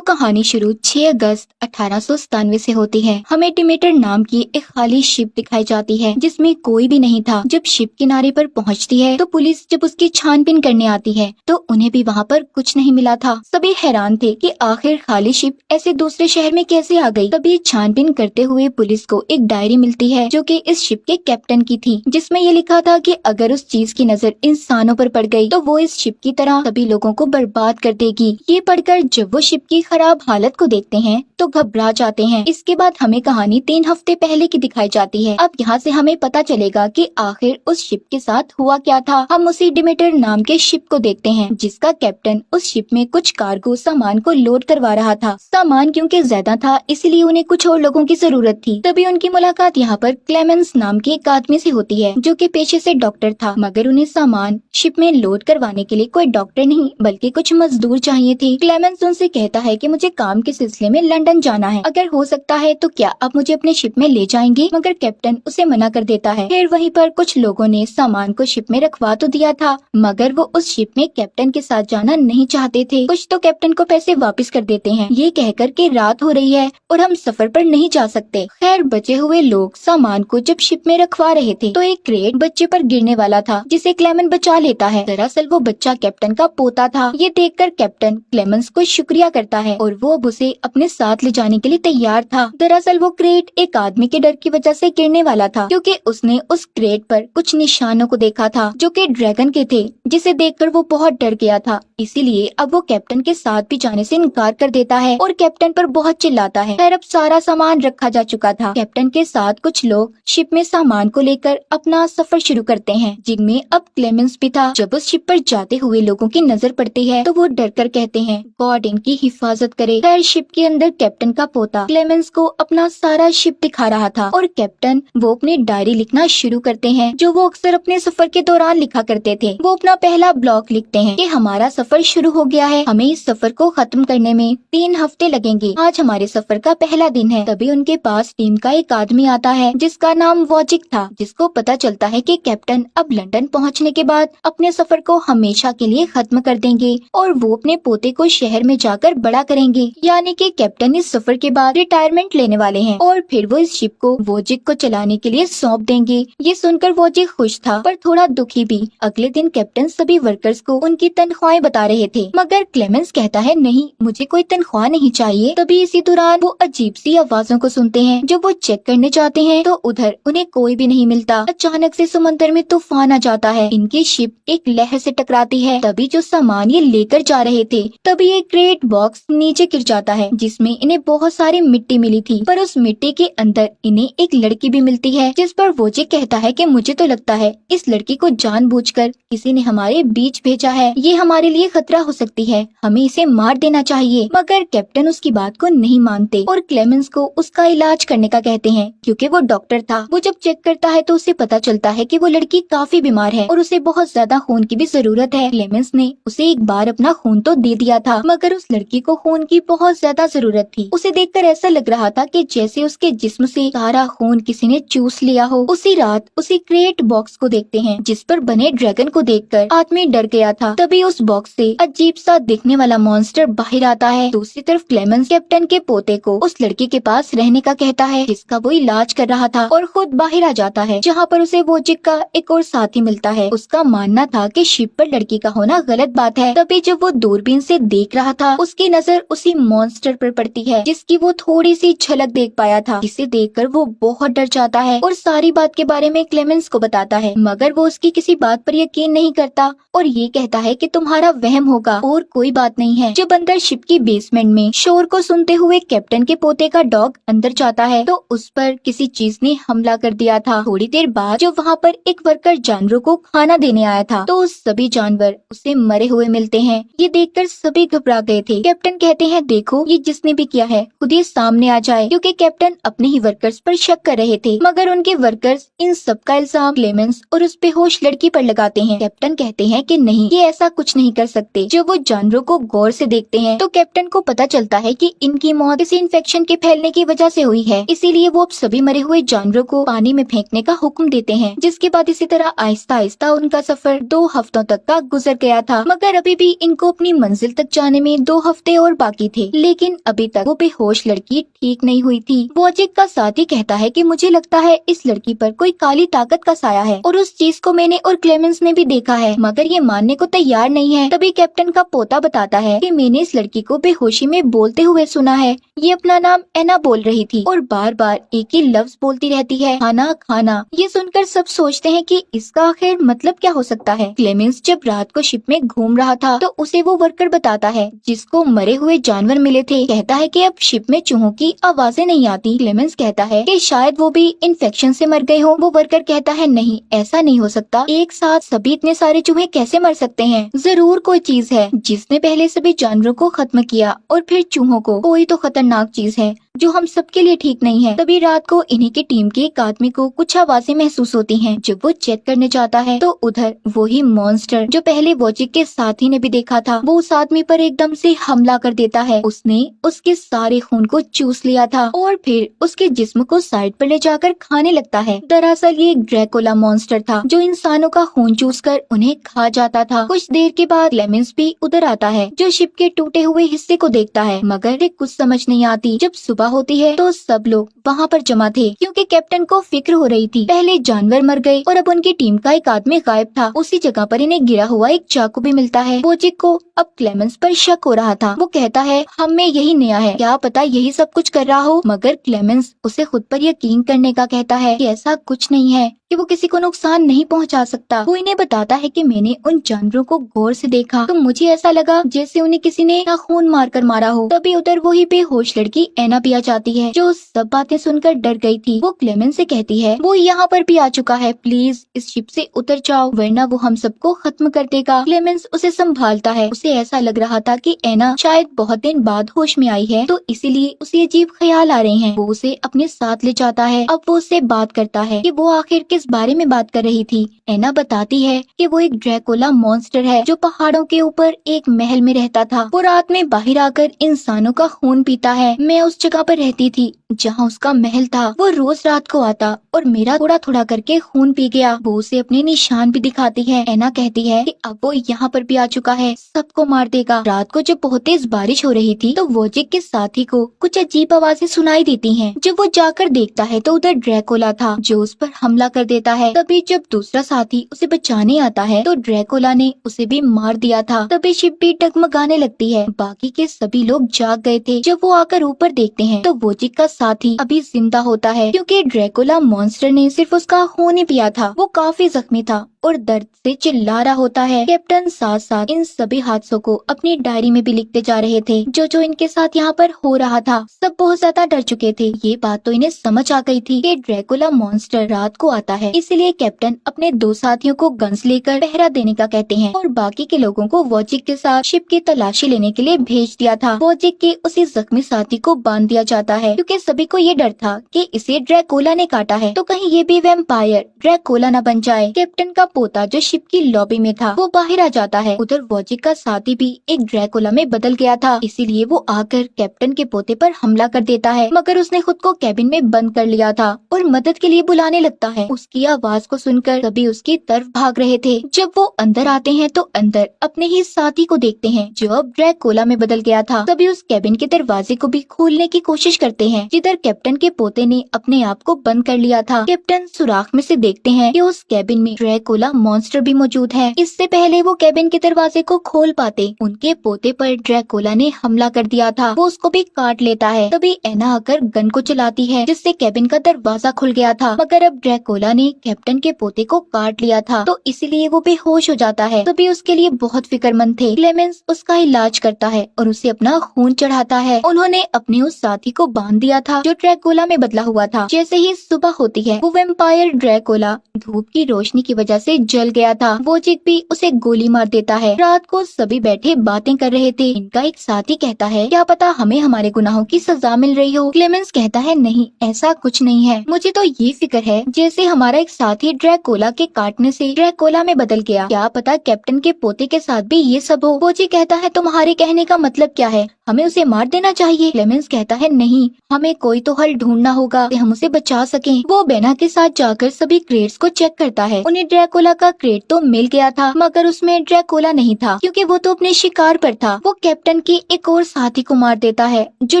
तो कहानी शुरू 6 अगस्त 1897 से होती है। हमें डिमेटर नाम की एक खाली शिप दिखाई जाती है जिसमें कोई भी नहीं था। जब शिप किनारे पर पहुंचती है तो पुलिस जब उसकी छानबीन करने आती है तो उन्हें भी वहां पर कुछ नहीं मिला था। सभी हैरान थे कि आखिर खाली शिप ऐसे दूसरे शहर में कैसे आ गई। तभी छानबीन करते हुए पुलिस को एक डायरी मिलती है जो कि इस शिप के कैप्टन की थी, जिसमें ये लिखा था कि अगर उस चीज की नजर इंसानों पर पड़ गई तो वो इस शिप की तरह सभी लोगों को बर्बाद कर देगी। ये पढ़कर जब वो शिप की खराब हालत को देखते हैं तो घबरा जाते हैं। इसके बाद हमें कहानी 3 हफ्ते पहले की दिखाई जाती है। अब यहाँ से हमें पता चलेगा कि आखिर उस शिप के साथ हुआ क्या था। हम उसी डिमेटर नाम के शिप को देखते हैं जिसका कैप्टन उस शिप में कुछ कार्गो सामान को लोड करवा रहा था। सामान क्योंकि ज्यादा था इसलिए उन्हें कुछ और लोगों की जरूरत थी। तभी उनकी मुलाकात यहाँ पर क्लेमेंस नाम के एक आदमी से होती है जो कि पेशे से डॉक्टर था, मगर उन्हें सामान शिप में लोड करवाने के लिए कोई डॉक्टर नहीं बल्कि कुछ मजदूर चाहिए थे। क्लेमेंस उनसे कहता है कि मुझे काम के सिलसिले में लंदन जाना है, अगर हो सकता है तो क्या आप मुझे अपने शिप में ले जाएंगे, मगर कैप्टन उसे मना कर देता है। फिर वहीं पर कुछ लोगों ने सामान को शिप में रखवा तो दिया था मगर वो उस शिप में कैप्टन के साथ जाना नहीं चाहते थे। कुछ तो कैप्टन को पैसे वापस कर देते हैं ये कहकर के रात हो रही है और हम सफर पर नहीं जा सकते। खैर बचे हुए लोग सामान को जब शिप में रखवा रहे थे तो एक क्रेट बच्चे पर गिरने वाला था जिसे क्लेमेंस बचा लेता है। दरअसल वो बच्चा कैप्टन का पोता था। ये देखकर कैप्टन क्लेमेंस को शुक्रिया करता है और वो अब उसे अपने साथ ले जाने के लिए तैयार था। दरअसल वो क्रेट एक आदमी के डर की वजह से गिरने वाला था क्योंकि उसने उस क्रेट पर कुछ निशानों को देखा था जो कि ड्रैगन के थे, जिसे देखकर वो बहुत डर गया था। इसीलिए अब वो कैप्टन के साथ भी जाने से इनकार कर देता है और कैप्टन पर बहुत चिल्लाता है। खैर अब सारा सामान रखा जा चुका था। कैप्टन के साथ कुछ लोग शिप में सामान को लेकर अपना सफर शुरू करते हैं जिनमें अब क्लेमेंस भी था। जब उस शिप पर जाते हुए लोगों की नजर पड़ती है तो वो डर कर कहते हैं गॉड इनकी हिफाजत करे। खैर शिप के अंदर कैप्टन का पोता क्लेमेंस को अपना सारा शिप दिखा रहा था और कैप्टन वो अपनी डायरी लिखना शुरू करते हैं जो वो अक्सर अपने सफर के दौरान लिखा करते थे। वो अपना पहला ब्लॉक लिखते हैं कि हमारा सफर शुरू हो गया है, हमें इस सफर को खत्म करने में 3 हफ्ते लगेंगे। आज हमारे सफर का पहला दिन है। तभी उनके पास टीम का एक आदमी आता है जिसका नाम वॉजिक था, जिसको पता चलता है कि कैप्टन अब लंदन पहुंचने के बाद अपने सफर को हमेशा के लिए खत्म कर देंगे और वो अपने पोते को शहर में जाकर बड़ा करेंगे। यानी कि कैप्टन इस सफर के बाद रिटायरमेंट लेने वाले हैं और फिर वो इस शिप को वॉजिक को चलाने के लिए सौंप देंगे। ये सुनकर वॉजिक खुश था पर थोड़ा दुखी भी। अगले दिन कैप्टन सभी वर्कर्स को उनकी तनख्वाहें बता रहे थे मगर क्लेमेंस कहता है नहीं, मुझे कोई तनख्वाह नहीं चाहिए। तभी इसी दौरान वो अजीब सी आवाजों को सुनते हैं। जब वो चेक करने जाते हैं तो उधर उन्हें कोई भी नहीं मिलता। अचानक से समंदर में तूफान आ जाता है। इनकी शिप एक लहर से टकराती है। तभी जो सामान ये लेकर जा रहे थे तभी एक ग्रेट बॉक्स नीचे गिर जाता है जिसमें इन्हें बहुत सारी मिट्टी मिली थी, पर उस मिट्टी के अंदर इन्हें एक लड़की भी मिलती है जिस पर वोजिक कहता है कि मुझे तो लगता है इस लड़की को जानबूझकर किसी ने हमारे बीच भेजा है। ये हमारे लिए खतरा हो सकती है, हमें इसे मार देना चाहिए। मगर कैप्टन उसकी बात को नहीं मानते और क्लेमेंस को उसका इलाज करने का कहते हैं क्योंकि वो डॉक्टर था। वो जब चेक करता है तो उसे पता चलता है कि वो लड़की काफी बीमार है और उसे बहुत ज्यादा खून की भी जरूरत है। क्लेमेंस ने उसे एक बार अपना खून तो दे दिया था मगर उस लड़की को खून की बहुत ज्यादा जरूरत थी। उसे देखकर ऐसा लग रहा था कि जैसे उसके जिस्म से सारा खून किसी ने चूस लिया हो। उसी रात उसी क्रेट बॉक्स को देखते हैं जिस पर बने ड्रैगन को देखकर आदमी डर गया था। तभी उस बॉक्स से अजीब सा दिखने वाला मॉन्स्टर बाहर आता है। दूसरी तरफ क्लेमेंस कैप्टन के पोते को उस लड़की के पास रहने का कहता है जिसका वो इलाज कर रहा था और खुद बाहर आ जाता है जहाँ पर उसे वोजिक का एक और साथी मिलता है। उसका मानना था कि शिप पर लड़की का होना गलत बात है। तभी जब वो दूरबीन से देख रहा था उसकी नजर उसी मॉन्स्टर पर पड़ती है जिसकी वो थोड़ी सी झलक देख पाया था, जिसे देखकर वो बहुत डर जाता है और सारी बात के बारे में क्लेमेंस को बताता है मगर वो उसकी किसी बात पर यकीन नहीं करता और ये कहता है कि तुम्हारा वहम होगा और कोई बात नहीं है। जब अंदर शिप की बेसमेंट में शोर को सुनते हुए कैप्टन के पोते का डॉग अंदर जाता है तो उस पर किसी चीज ने हमला कर दिया था। थोड़ी देर बाद जब वहाँ पर एक वर्कर जानवरों को खाना देने आया था तो सभी जानवर उसे मरे हुए मिलते हैं। ये देखकर सभी घबरा गए थे। कैप्टन कहते हैं देखो ये जिसने भी किया है खुद ही सामने आ जाए, क्योंकि कैप्टन अपने ही वर्कर्स पर शक कर रहे थे मगर उनके वर्कर्स इन सब का इल्जाम क्लेमेंस और उस बेहोश लड़की पर लगाते हैं। कैप्टन कहते हैं कि नहीं, ये ऐसा कुछ नहीं कर सकते। जब वो जानवरों को गौर से देखते हैं तो कैप्टन को पता चलता है कि इनकी मौत किसी इन्फेक्शन के फैलने की वजह से हुई है। इसीलिए वो अब सभी मरे हुए जानवरों को पानी में फेंकने का हुक्म देते हैं। जिसके बाद इसी तरह आहिस्ता आहिस्ता उनका सफर 2 हफ्तों तक का गुजर गया था, मगर अभी भी इनको अपनी मंजिल तक जाने में 2 हफ्ते और बाकी थे। लेकिन अभी तक वो बेहोश लड़की ठीक नहीं हुई थी। वॉजिक का साथी कहता है कि मुझे लगता है इस लड़की पर कोई काली ताकत का साया है और उस चीज को मैंने और क्लेमेंस ने भी देखा है, मगर ये मानने को तैयार नहीं है। तभी कैप्टन का पोता बताता है कि मैंने इस लड़की को बेहोशी में बोलते हुए सुना है। ये अपना नाम एना बोल रही थी और बार बार एक ही लफ्ज बोलती रहती है, खाना खाना। ये सुनकर सब सोचते हैं कि इसका आखिर मतलब क्या हो सकता है। क्लेमेंस जब रात को शिप में घूम रहा था तो उसे वो वर्कर बताता है जिसको मरे हुए जानवर मिले थे। कहता है कि अब शिप में चूहों की आवाजें नहीं आती। क्लेमेंस कहता है कि शायद वो भी इन्फेक्शन से मर गए हो। वो वर्कर कहता है नहीं, ऐसा नहीं हो सकता, एक साथ सभी इतने सारे चूहे कैसे मर सकते हैं। जरूर कोई चीज है जिसने पहले सभी जानवरों को खत्म किया और फिर चूहों को। कोई तो खतरनाक चीज है जो हम सबके लिए ठीक नहीं है। तभी रात को इन्हीं की टीम के एक आदमी को कुछ आवाजें महसूस होती हैं। जब वो चेक करने जाता है तो उधर वही मॉन्स्टर जो पहले वॉजिक के साथी ने भी देखा था, वो उस आदमी पर एकदम से हमला कर देता है। उसने उसके सारे खून को चूस लिया था और फिर उसके जिस्म को साइड पर ले जाकर खाने लगता है। दरअसल ये एक ड्रैकुला मॉन्स्टर था जो इंसानों का खून चूस कर उन्हें खा जाता था। कुछ देर के बाद क्लेमेंस भी उधर आता है जो शिप के टूटे हुए हिस्से को देखता है, मगर कुछ समझ नहीं आती। जब सुबह होती है तो सब लोग वहाँ पर जमा थे क्योंकि कैप्टन को फिक्र हो रही थी। पहले जानवर मर गए और अब उनकी टीम का एक आदमी गायब था। उसी जगह पर इन्हें गिरा हुआ एक चाकू भी मिलता है। वॉजिक को अब क्लेमेंस पर शक हो रहा था। वो कहता है हम में यही नया है, क्या पता यही सब कुछ कर रहा हो। मगर क्लेमेंस उसे खुद पर यकीन करने का कहता है कि ऐसा कुछ नहीं है, कि वो किसी को नुकसान नहीं पहुंचा सकता। वो इन्हें बताता है कि मैंने उन जानवरों को गौर से देखा तो मुझे ऐसा लगा जैसे उन्हें किसी ने खून मारकर मारा हो। तभी उधर वही बेहोश लड़की एना भी आ जाती है जो सब बातें सुनकर डर गई थी। वो क्लेमेंस से कहती है वो यहाँ पर भी आ चुका है, प्लीज इस शिप से उतर जाओ वरना वो हम सबको खत्म कर देगा। क्लेमेंस उसे संभालता है। उसे ऐसा लग रहा था कि एना शायद बहुत दिन बाद होश में आई है तो इसीलिए उसे अजीब ख्याल आ रहे हैं। वो उसे अपने साथ ले जाता है। अब वो उससे बात करता है कि वो आखिर किस बारे में बात कर रही थी। एना बताती है कि वो एक ड्रैकुला मॉन्स्टर है जो पहाड़ों के ऊपर एक महल में रहता था। वो रात में बाहर आकर इंसानों का खून पीता है। मैं उस जगह पर रहती थी जहाँ उसका महल था। वो रोज रात को आता और मेरा थोड़ा थोड़ा करके खून पी गया। वो उसे अपने निशान भी दिखाती है। एना कहती है कि अब वो यहाँ पर भी आ चुका है, सबको मार देगा। रात को जब बहुत तेज बारिश हो रही थी तो वॉजिक के साथी को कुछ अजीब आवाजें सुनाई देती हैं। जब वो जाकर देखता है तो उधर ड्रैकुला था जो उस पर हमला कर देता है। तभी जब दूसरा साथी उसे बचाने आता है तो ड्रैकुला ने उसे भी मार दिया था। तभी शिप भी डगमगाने लगती है। बाकी के सभी लोग जाग गए थे। जब वो आकर ऊपर देखते हैं तो वॉजिक का साथी अभी जिंदा होता है क्योंकि ड्रैकुला मॉन्स्टर ने सिर्फ उसका खून ही पिया था। वो काफी जख्मी था और दर्द से चिल्ला रहा होता है। कैप्टन साथ साथ इन सभी हादसों को अपनी डायरी में भी लिखते जा रहे थे जो इनके साथ यहाँ पर हो रहा था। सब बहुत ज्यादा डर चुके थे। ये बात तो इन्हें समझ आ गई थी कि ड्रैकुला मॉन्स्टर रात को आता है, इसलिए कैप्टन अपने 2 साथियों को गन्स लेकर पहरा देने का कहते हैं और बाकी के लोगों को वॉजिक के साथ शिप की तलाशी लेने के लिए भेज दिया था। वॉजिक के उसी जख्मी साथी को बांध दिया जाता है क्योंकि सभी को ये डर था कि इसे ड्रैकुला ने काटा है तो कहीं ये भी वैम्पायर ड्रैकुला न बन जाए। कैप्टन का पोता जो शिप की लॉबी में था वो बाहर आ जाता है। उधर वॉजिक का साथी भी एक ड्रैकुला में बदल गया था, इसीलिए वो आकर कैप्टन के पोते पर हमला कर देता है, मगर उसने खुद को कैबिन में बंद कर लिया था और मदद के लिए बुलाने लगता है। उसकी आवाज को सुनकर सभी उसकी तरफ भाग रहे थे। जब वो अंदर आते हैं तो अंदर अपने ही साथी को देखते हैं जो अब ड्रैकुला में बदल गया था। तभी उस कैबिन के दरवाजे को भी खोलने की कोशिश करते हैं जिधर कैप्टन के पोते ने अपने आप को बंद कर लिया था। कैप्टन सुराख में से देखते हैं कि उस कैबिन में ड्रैकुला मॉन्स्टर भी मौजूद है। इससे पहले वो कैबिन के दरवाजे को खोल पाते उनके पोते पर ड्रैकुला ने हमला कर दिया था। वो उसको भी काट लेता है। तभी एना आकर गन को चलाती है जिससे कैबिन का दरवाजा खुल गया था, मगर अब ड्रैकुला ने कैप्टन के पोते को काट लिया था तो इसलिए वो बेहोश हो जाता है। तभी उसके लिए बहुत फिक्रमंद थे। क्लेमेंस उसका इलाज करता है और उसे अपना खून चढ़ाता है। उन्होंने अपने उस साथी को बांध दिया था जो ड्रैकुला में बदला हुआ था। जैसे ही सुबह होती है वो वैम्पायर ड्रैकुला धूप की रोशनी की वजह से से जल गया था। वोजिक भी उसे गोली मार देता है। रात को सभी बैठे बातें कर रहे थे। इनका एक साथी कहता है, क्या पता हमें हमारे गुनाहों की सजा मिल रही हो। क्लेमेंस कहता है, नहीं ऐसा कुछ नहीं है, मुझे तो ये फिक्र है जैसे हमारा एक साथी ड्रैकुला के काटने से ड्रैकुला में बदल गया। क्या पता कैप्टन के पोते के साथ भी ये सब हो। वोजिक कहता है, तुम्हारे कहने का मतलब क्या है, हमें उसे मार देना चाहिए। क्लेमेंस कहता है, नहीं, हमें कोई तो हल ढूंढना होगा कि हम उसे बचा सकें। वो बेना के साथ जाकर सभी क्रेट्स को चेक करता है। उन्हें ड्रैकुला का क्रेट तो मिल गया था, मगर उसमें ड्रैकुला नहीं था, क्योंकि वो तो अपने शिकार पर था। वो कैप्टन के एक और साथी को मार देता है, जो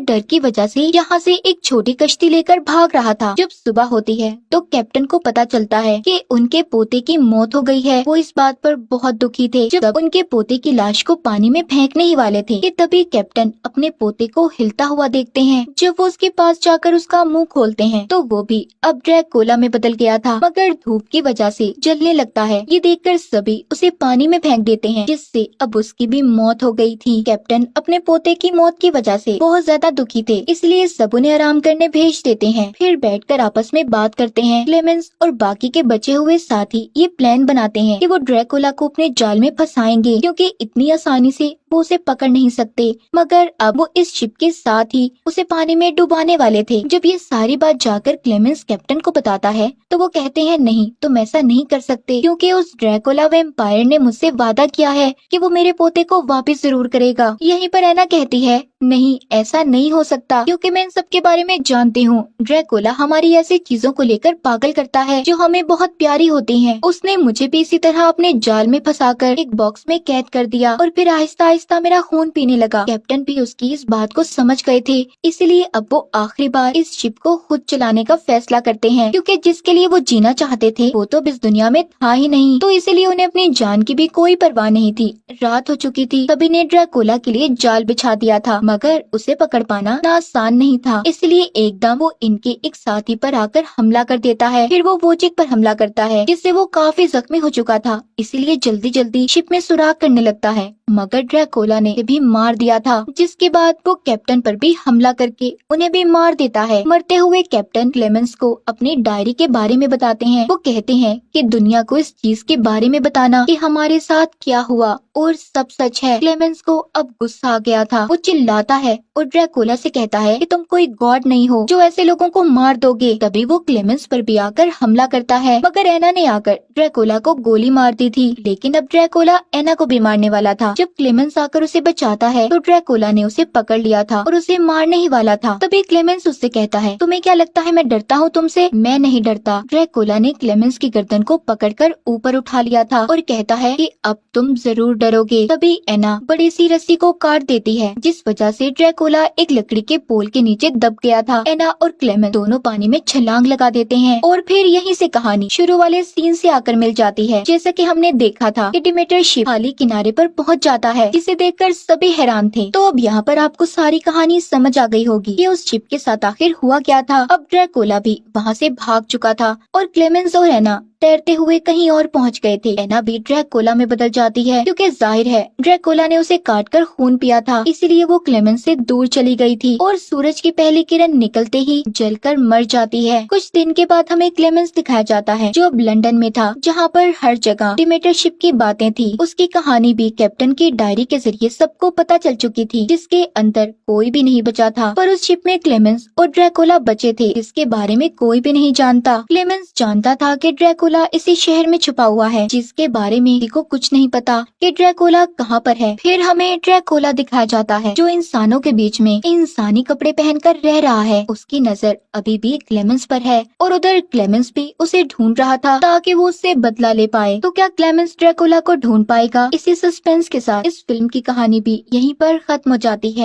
डर की वजह से यहाँ से एक छोटी कश्ती लेकर भाग रहा था। जब सुबह होती है तो कैप्टन को पता चलता है कि उनके पोते की मौत हो गई है। वो इस बात पर बहुत दुखी थे। जब उनके पोते की लाश को पानी में फेंकने ही वाले थे कि तभी कैप्टन अपने पोते को हिलता हुआ देखते हैं। जब वो उसके पास जाकर उसका मुंह खोलते हैं तो वो भी अब ड्रैकुला में बदल गया था, मगर धूप की वजह से जलने लगता है। ये देखकर सभी उसे पानी में फेंक देते हैं, जिससे अब उसकी भी मौत हो गई थी। कैप्टन अपने पोते की मौत की वजह से बहुत ज्यादा दुखी थे, इसलिए सब उन्हें आराम करने भेज देते हैं। फिर बैठकर आपस में बात करते हैं। क्लेमेंस और बाकी के बचे हुए साथी ये प्लान बनाते हैं कि वो ड्रैकुला को अपने जाल में फंसाएंगे, क्योंकि इतनी आसानी से वो उसे पकड़ नहीं सकते। मगर अब वो इस शिप के साथ ही उसे पानी में डुबाने वाले थे। जब ये सारी बात जाकर क्लेमेंस कैप्टन को बताता है तो वो कहते हैं, नहीं, तुम ऐसा नहीं कर सकते, क्योंकि उस ड्रैकुला वैम्पायर ने मुझसे वादा किया है कि वो मेरे पोते को वापस जरूर करेगा। यहीं पर एना कहती है, नहीं, ऐसा नहीं हो सकता, क्योंकि मैं इन सब के बारे में जानती हूँ। ड्रैकुला हमारी ऐसी चीजों को लेकर पागल करता है जो हमें बहुत प्यारी होती हैं। उसने मुझे भी इसी तरह अपने जाल में फंसाकर एक बॉक्स में कैद कर दिया और फिर आहिस्ता आहिस्ता मेरा खून पीने लगा। कैप्टन भी उसकी इस बात को समझ गए थे, इसलिए अब वो आखिरी बार इस शिप को खुद चलाने का फैसला करते हैं, क्योंकि जिसके लिए वो जीना चाहते थे वो तो इस दुनिया में था ही नहीं, तो इसलिए उन्हें अपनी जान की भी कोई परवाह नहीं थी। रात हो चुकी थी, सभी ने ड्रैकुला के लिए जाल बिछा दिया था, मगर उसे पकड़ पाना ना आसान नहीं था। इसलिए एकदम वो इनके एक साथी पर आकर हमला कर देता है। फिर वो वोजिक पर हमला करता है, जिससे वो काफी जख्मी हो चुका था, इसलिए जल्दी जल्दी शिप में सुराग करने लगता है, मगर ड्रैकुला ने भी मार दिया था। जिसके बाद वो कैप्टन पर भी हमला करके उन्हें भी मार देता है। मरते हुए कैप्टन क्लेमेंस को अपनी डायरी के बारे में बताते हैं। वो कहते हैं कि दुनिया को इस चीज के बारे में बताना कि हमारे साथ क्या हुआ और सब सच है। क्लेमेंस को अब गुस्सा आ गया था। वो चिल्लाता है और ड्रैकुला से कहता है कि तुम कोई गॉड नहीं हो जो ऐसे लोगों को मार दोगे। तभी वो क्लेमेंस पर भी आकर हमला करता है, मगर एना ने आकर ड्रैकुला को गोली मार दी थी। लेकिन अब ड्रैकुला एना को भी मारने वाला था। जब क्लेमेंस आकर उसे बचाता है तो ड्रैकुला ने उसे पकड़ लिया था और उसे मारने ही वाला था। तभी क्लेमेंस उससे कहता है, तुम्हें क्या लगता है मैं डरता हूँ तुमसे? मैं नहीं डरता। ड्रैकुला ने क्लेमेंस की गर्दन को पकड़कर ऊपर उठा लिया था और कहता है कि अब तुम जरूर डरोगे। तभी एना बड़ी सी रस्सी को काट देती है, जिस वजह से ड्रैकुला एक लकड़ी के पोल के नीचे दब गया था। एना और क्लेमेंस दोनों पानी में छलांग लगा देते हैं और फिर यहीं से कहानी शुरू वाले सीन से आकर मिल जाती है। जैसा कि हमने देखा था कि डिमेटर शिप खाली किनारे पर पहुंच जाता है, जिसे देखकर सभी हैरान थे। तो अब यहाँ पर आपको सारी कहानी समझ आ गई होगी कि उस शिप के साथ आखिर हुआ क्या था। अब ड्रैकुला भी वहाँ से भाग चुका था और क्लेमेंस और एना तैरते हुए कहीं और पहुंच गए थे। एना भी ड्रैकुला में बदल जाती है, क्योंकि जाहिर है ड्रैकुला ने उसे काटकर खून पिया था, इसीलिए वो क्लेमेंस से दूर चली गई थी और सूरज की पहली किरण निकलते ही जलकर मर जाती है। कुछ दिन के बाद हमें क्लेमेंस दिखाया जाता है, जो अब लंदन में था, जहाँ पर हर जगह डिमेटर शिप की बातें थी। उसकी कहानी भी कैप्टन की डायरी के जरिए सबको पता चल चुकी थी, जिसके अंदर कोई भी नहीं बचा था। पर उस शिप में क्लेमेंस और ड्रैकुला बचे थे, जिसके बारे में कोई भी नहीं जानता। क्लेमेंस जानता था कि ड्रैकुला इसी शहर में छुपा हुआ है, जिसके बारे में किसी को कुछ नहीं पता कि ड्रैकुला कहाँ पर है। फिर हमें ड्रैकुला दिखाया जाता है, जो इंसानों के बीच में इंसानी कपड़े पहनकर रह रहा है। उसकी नजर अभी भी क्लेमेंस पर है और उधर क्लेमेंस भी उसे ढूंढ रहा था ताकि वो उससे बदला ले पाए। तो क्या क्लेमेंस ड्रैकुला को ढूंढ पाएगा? इसी सस्पेंस के साथ इस फिल्म की कहानी भी यहीं पर खत्म हो जाती है।